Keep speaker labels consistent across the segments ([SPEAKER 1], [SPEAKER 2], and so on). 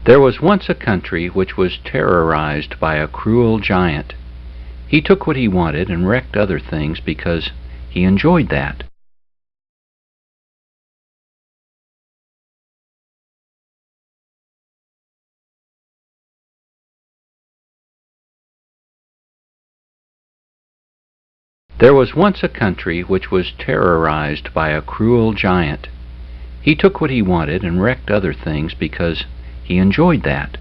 [SPEAKER 1] There was once a country which was terrorized by a cruel giant. He took what he wanted and wrecked other things because he enjoyed that. There was once a country which was terrorized by a cruel giant. He took what he wanted and wrecked other things because he enjoyed that.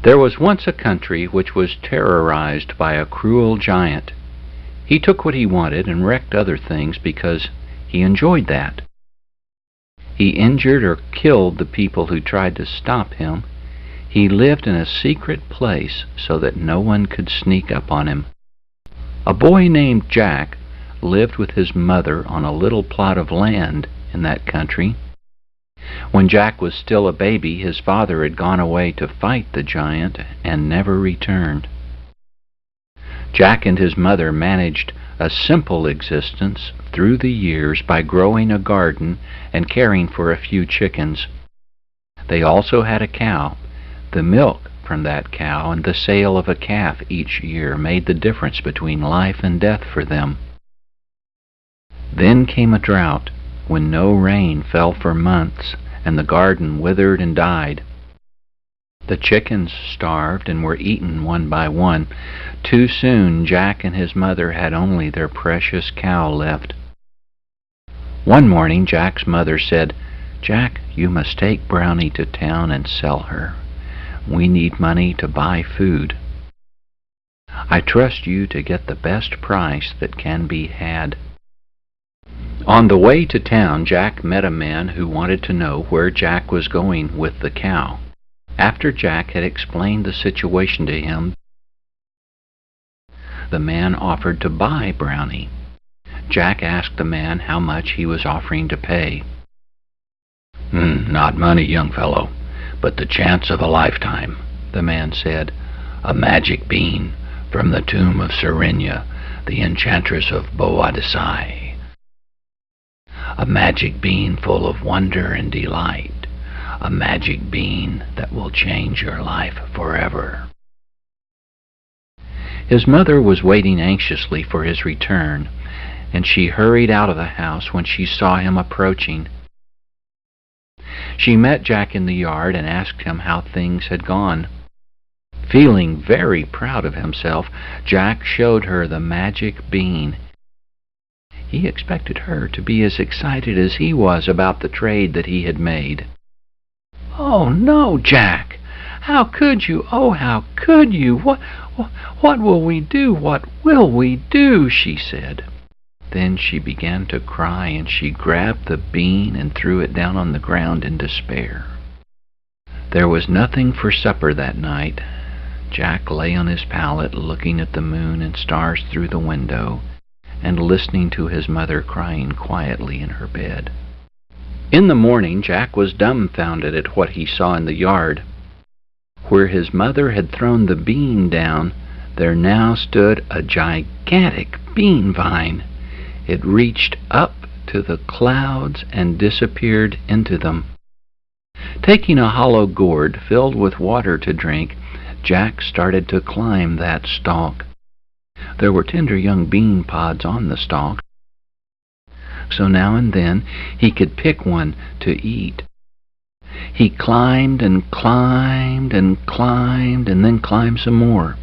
[SPEAKER 1] There was once a country which was terrorized by a cruel giant. He took what he wanted and wrecked other things because he enjoyed that. He injured or killed the people who tried to stop him. He lived in a secret place so that no one could sneak up on him. A boy named Jack lived with his mother on a little plot of land in that country. When Jack was still a baby, his father had gone away to fight the giant and never returned. Jack and his mother managed a simple existence through the years by growing a garden and caring for a few chickens. They also had a cow. The milk from that cow and the sale of a calf each year made the difference between life and death for them. Then came a drought, when no rain fell for months and the garden withered and died. The chickens starved and were eaten one by one. Too soon Jack and his mother had only their precious cow left. One morning Jack's mother said, "Jack, you must take Brownie to town and sell her. We need money to buy food. I trust you to get the best price that can be had." On the way to town, Jack met a man who wanted to know where Jack was going with the cow. After Jack had explained the situation to him, the man offered to buy Brownie. Jack asked the man how much he was offering to pay. "Not money, young fellow, but the chance of a lifetime," the man said. "A magic bean from the tomb of Serenia, the enchantress of Boadicea. a magic bean full of wonder and delight, a magic bean that will change your life forever. His mother was waiting anxiously for his return, and she hurried out of the house when she saw him approaching. She met Jack in the yard and asked him how things had gone. Feeling very proud of himself, Jack showed her the magic bean. He expected her to be as excited as he was about the trade that he had made. "Oh, no, Jack! How could you? Oh, how could you? What will we do? What will we do?" she said. Then she began to cry, and she grabbed the bean and threw it down on the ground in despair. There was nothing for supper that night. Jack lay on his pallet looking at the moon and stars through the window and listening to his mother crying quietly in her bed. In the morning, Jack was dumbfounded at what he saw in the yard. Where his mother had thrown the bean down, there now stood a gigantic bean vine. It reached up to the clouds and disappeared into them. Taking a hollow gourd filled with water to drink, Jack started to climb that stalk. There were tender young bean pods on the stalk, so now and then he could pick one to eat. He climbed and climbed and climbed and then climbed some more.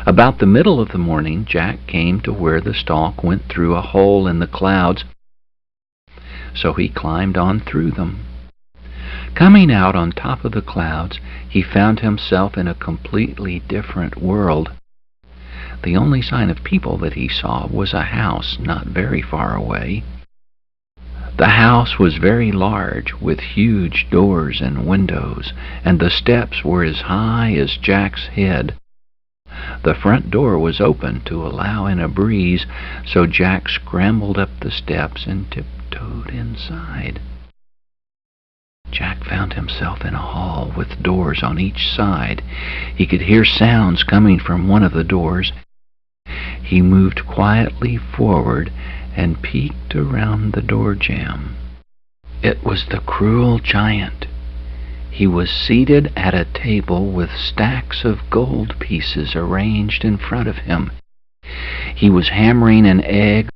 [SPEAKER 1] About the middle of the morning, Jack came to where the stalk went through a hole in the clouds, so he climbed on through them. Coming out on top of the clouds, he found himself in a completely different world. The only sign of people that he saw was a house not very far away. The house was very large, with huge doors and windows, and the steps were as high as Jack's head. The front door was open to allow in a breeze, so Jack scrambled up the steps and tiptoed inside. Jack found himself in a hall with doors on each side. He could hear sounds coming from one of the doors. He moved quietly forward and peeked around the door jamb. It was the cruel giant. He was seated at a table with stacks of gold pieces arranged in front of him. He was hammering an egg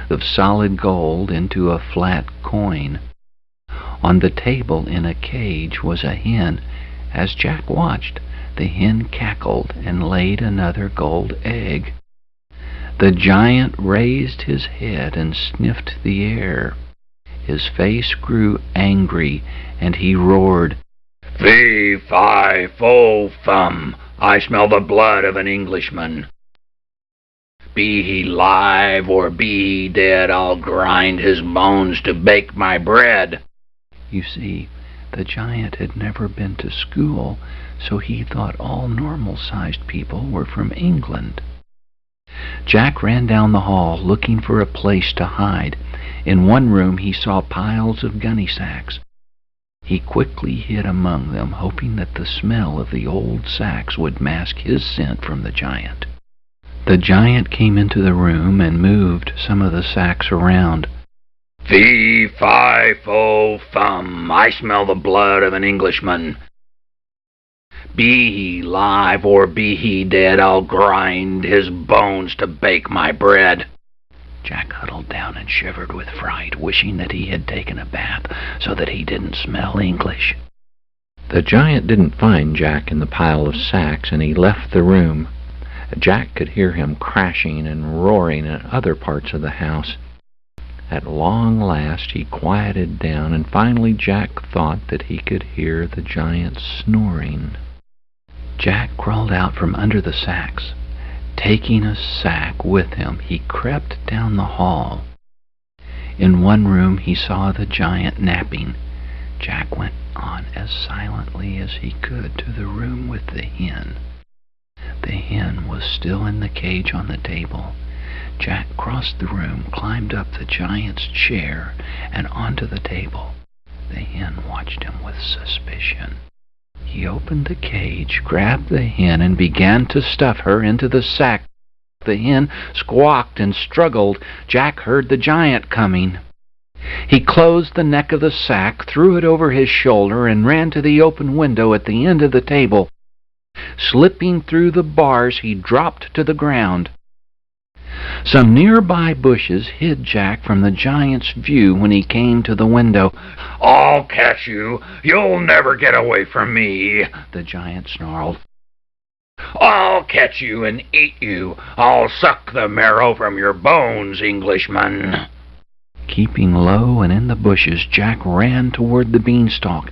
[SPEAKER 1] of solid gold into a flat coin. On the table in a cage was a hen. As Jack watched, the hen cackled and laid another gold egg. The giant raised his head and sniffed the air. His face grew angry, and he roared, "Fee, fi, fo, fum! I smell the blood of an Englishman. Be he live or be he dead, I'll grind his bones to bake my bread." You see, the giant had never been to school, so he thought all normal-sized people were from England. Jack ran down the hall looking for a place to hide. In one room he saw piles of gunny sacks. He quickly hid among them, hoping that the smell of the old sacks would mask his scent from the giant. The giant came into the room and moved some of the sacks around. "Fee, fi, fo, fum! I smell the blood of an Englishman. Be he live or be he dead, I'll grind his bones to bake my bread." Jack huddled down and shivered with fright, wishing that he had taken a bath so that he didn't smell English. The giant didn't find Jack in the pile of sacks, and he left the room. Jack could hear him crashing and roaring in other parts of the house. At long last he quieted down, and finally Jack thought that he could hear the giant snoring. Jack crawled out from under the sacks. Taking a sack with him, he crept down the hall. In one room he saw the giant napping. Jack went on as silently as he could to the room with the hen. The hen was still in the cage on the table. Jack crossed the room, climbed up the giant's chair, and onto the table. The hen watched him with suspicion. He opened the cage, grabbed the hen, and began to stuff her into the sack. The hen squawked and struggled. Jack heard the giant coming. He closed the neck of the sack, threw it over his shoulder, and ran to the open window at the end of the table. Slipping through the bars, he dropped to the ground. Some nearby bushes hid Jack from the giant's view when he came to the window. "I'll catch you! You'll never get away from me!" the giant snarled. "I'll catch you and eat you! I'll suck the marrow from your bones, Englishman!" Keeping low and in the bushes, Jack ran toward the beanstalk.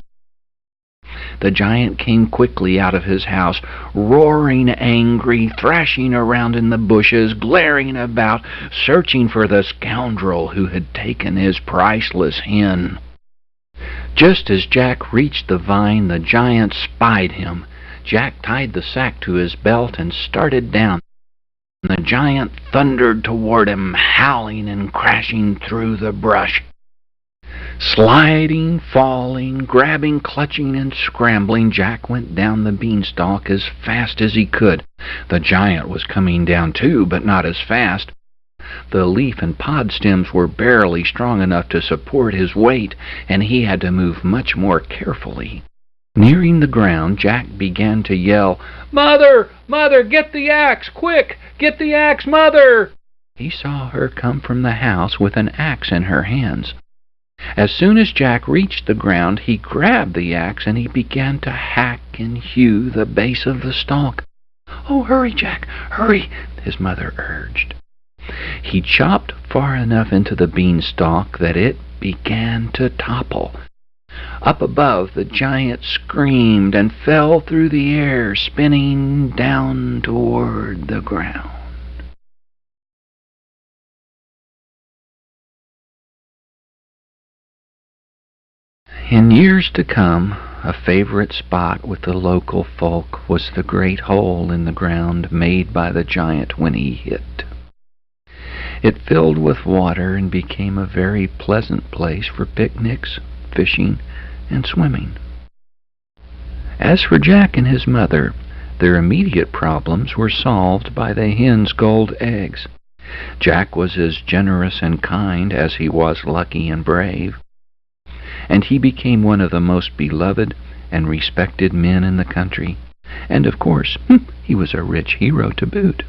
[SPEAKER 1] The giant came quickly out of his house, roaring angry, thrashing around in the bushes, glaring about, searching for the scoundrel who had taken his priceless hen. Just as Jack reached the vine, the giant spied him. Jack tied the sack to his belt and started down. The giant thundered toward him, howling and crashing through the brush. Sliding, falling, grabbing, clutching, and scrambling, Jack went down the beanstalk as fast as he could. The giant was coming down too, but not as fast. The leaf and pod stems were barely strong enough to support his weight, and he had to move much more carefully. Nearing the ground, Jack began to yell, "Mother! Mother, get the axe! Quick! Get the axe, Mother!" He saw her come from the house with an axe in her hands. As soon as Jack reached the ground, he grabbed the axe and he began to hack and hew the base of the stalk. "Oh, hurry, Jack, hurry," his mother urged. He chopped far enough into the beanstalk that it began to topple. Up above, the giant screamed and fell through the air, spinning down toward the ground. In years to come, a favorite spot with the local folk was the great hole in the ground made by the giant when he hit. It filled with water and became a very pleasant place for picnics, fishing, and swimming. As for Jack and his mother, their immediate problems were solved by the hen's gold eggs. Jack was as generous and kind as he was lucky and brave, and he became one of the most beloved and respected men in the country. And of course, he was a rich hero to boot.